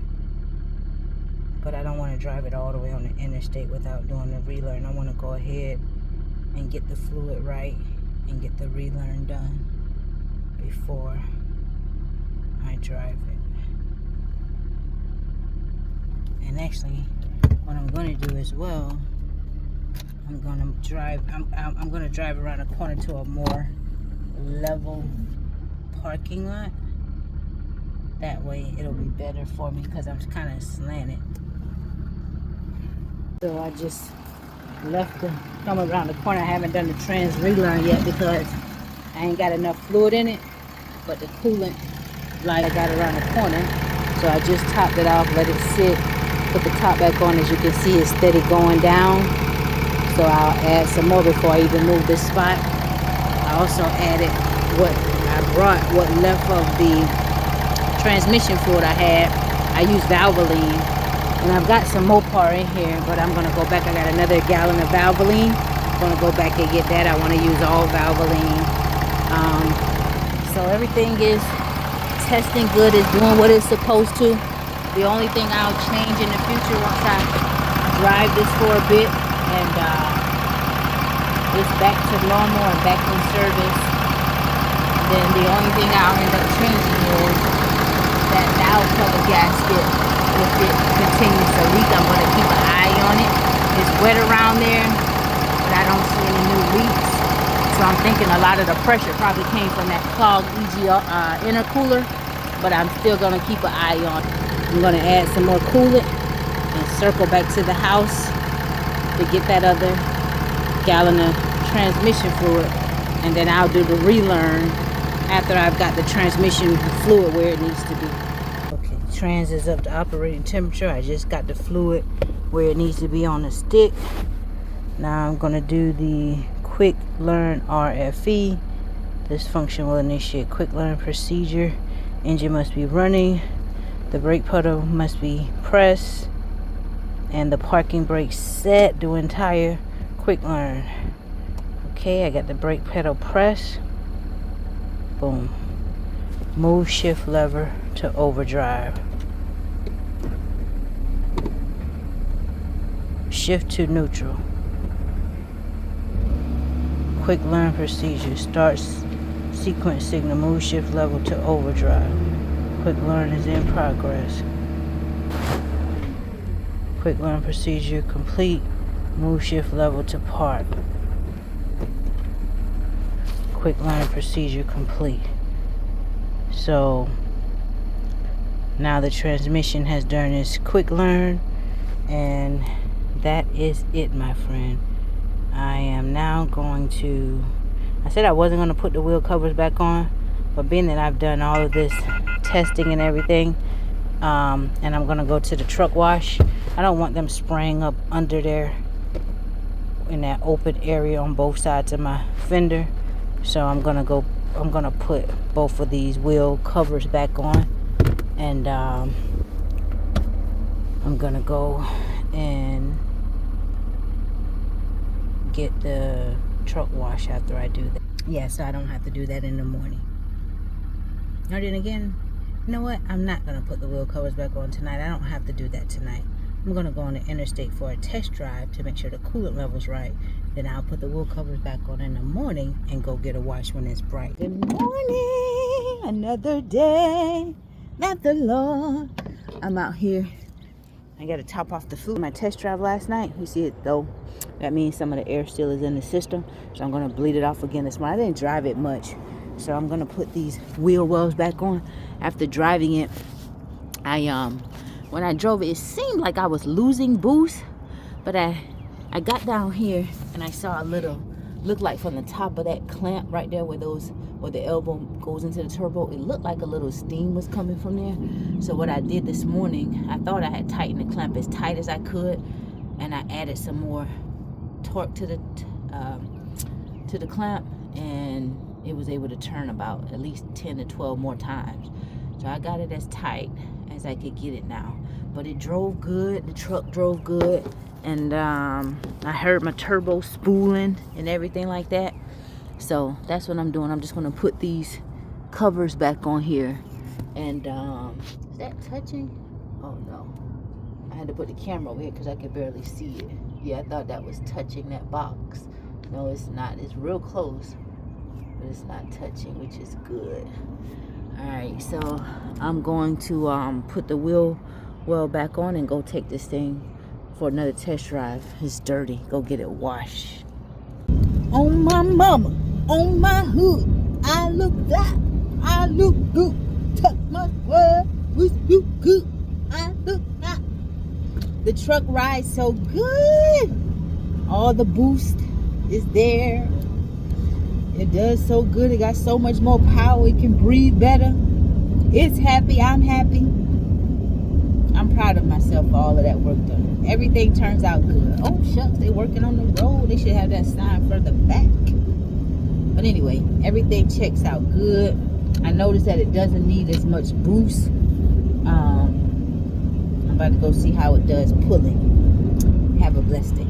S1: but I don't want to drive it all the way on the interstate without doing the relearn. I want to go ahead and get the fluid right and get the relearn done before I drive it. And actually what I'm going to do as well I'm gonna drive around the corner to a more level parking lot. That way it'll be better for me because I'm kind of slanted. So I just left to come around the corner. I haven't done the trans relearn yet because I ain't got enough fluid in it, but the coolant light I got around the corner. So I just topped it off, let it sit, put the top back on. As you can see, it's steady going down. So I'll add some more before I even move this spot. I also added what left of the transmission fluid I had. I used Valvoline, and I've got some Mopar in here, but I'm gonna go back. I got another gallon of Valvoline. I'm gonna go back and get that. I want to use all Valvoline. So everything is testing good, is doing what it's supposed to. The only thing I'll change in the future once I drive this for a bit and it's back to normal and back in service, then the only thing I'll end up changing is that valve cover gasket. If it continues to leak, I'm going to keep an eye on it. It's wet around there, but I don't see any new leaks. So I'm thinking a lot of the pressure probably came from that clogged intercooler, but I'm still going to keep an eye on it. I'm going to add some more coolant and circle back to the house to get that other gallon of transmission fluid, and then I'll do the relearn after I've got the transmission fluid where it needs to be. Okay, trans is up to operating temperature. I just got the fluid where it needs to be on the stick. Now I'm going to do the quick learn RFE. This function will initiate quick learn procedure. Engine must be running, the brake pedal must be pressed, and the parking brake set. Do entire quick learn. Okay, I got the brake pedal pressed. Boom. Move shift lever to overdrive. Shift to neutral. Quick learn procedure. Starts sequence signal. Move shift level to overdrive. Quick learn is in progress. Quick learn procedure complete. Move shift level to park. Quick learn procedure complete. So now the transmission has done its quick learn, and that is it, my friend. I am now going to, I said I wasn't going to put the wheel covers back on, but being that I've done all of this testing and everything, and I'm going to go to the truck wash, I don't want them spraying up under there in that open area on both sides of my fender. So I'm going to put both of these wheel covers back on, and I'm going to go and get the truck wash after I do that. Yeah, so I don't have to do that in the morning. Or then again, you know what? I'm not going to put the wheel covers back on tonight. I don't have to do that tonight. I'm going to go on the interstate for a test drive to make sure the coolant level's right. Then I'll put the wheel covers back on in the morning and go get a wash when it's bright. Good morning! Another day that the Lord. I'm out here. I got to top off the fluid. My test drive last night. You see it though. That means some of the air still is in the system. So I'm going to bleed it off again this morning. I didn't drive it much. So I'm going to put these wheel wells back on. After driving it, when I drove it, it seemed like I was losing boost. But I got down here and I saw a little, looked like from the top of that clamp right there where the elbow goes into the turbo, it looked like a little steam was coming from there. So what I did this morning, I thought I had tightened the clamp as tight as I could, and I added some more torque to the clamp, and it was able to turn about at least 10 to 12 more times. So I got it as tight as I could get it now. But it drove good, the truck drove good, and I heard my turbo spooling and everything like that. So that's what I'm doing. I'm just gonna put these covers back on here. And is that touching? Oh no. I had to put the camera over here because I could barely see it. Yeah, I thought that was touching that box. No, it's not. It's real close, but it's not touching, which is good. Alright, so I'm going to put the wheel well back on and go take this thing for another test drive. It's dirty. Go get it washed. On my mama, on my hood, I look fly, I look good. Tuck my word, with you good, I look fly. The truck rides so good. All the boost is there. It does so good. It got so much more power. It can breathe better. It's happy. I'm happy. I'm proud of myself for all of that work done. Everything turns out good. Oh, shucks. They working on the road. They should have that sign further back. But anyway, everything checks out good. I noticed that it doesn't need as much boost. I'm about to go see how it does pulling. Have a blessed day.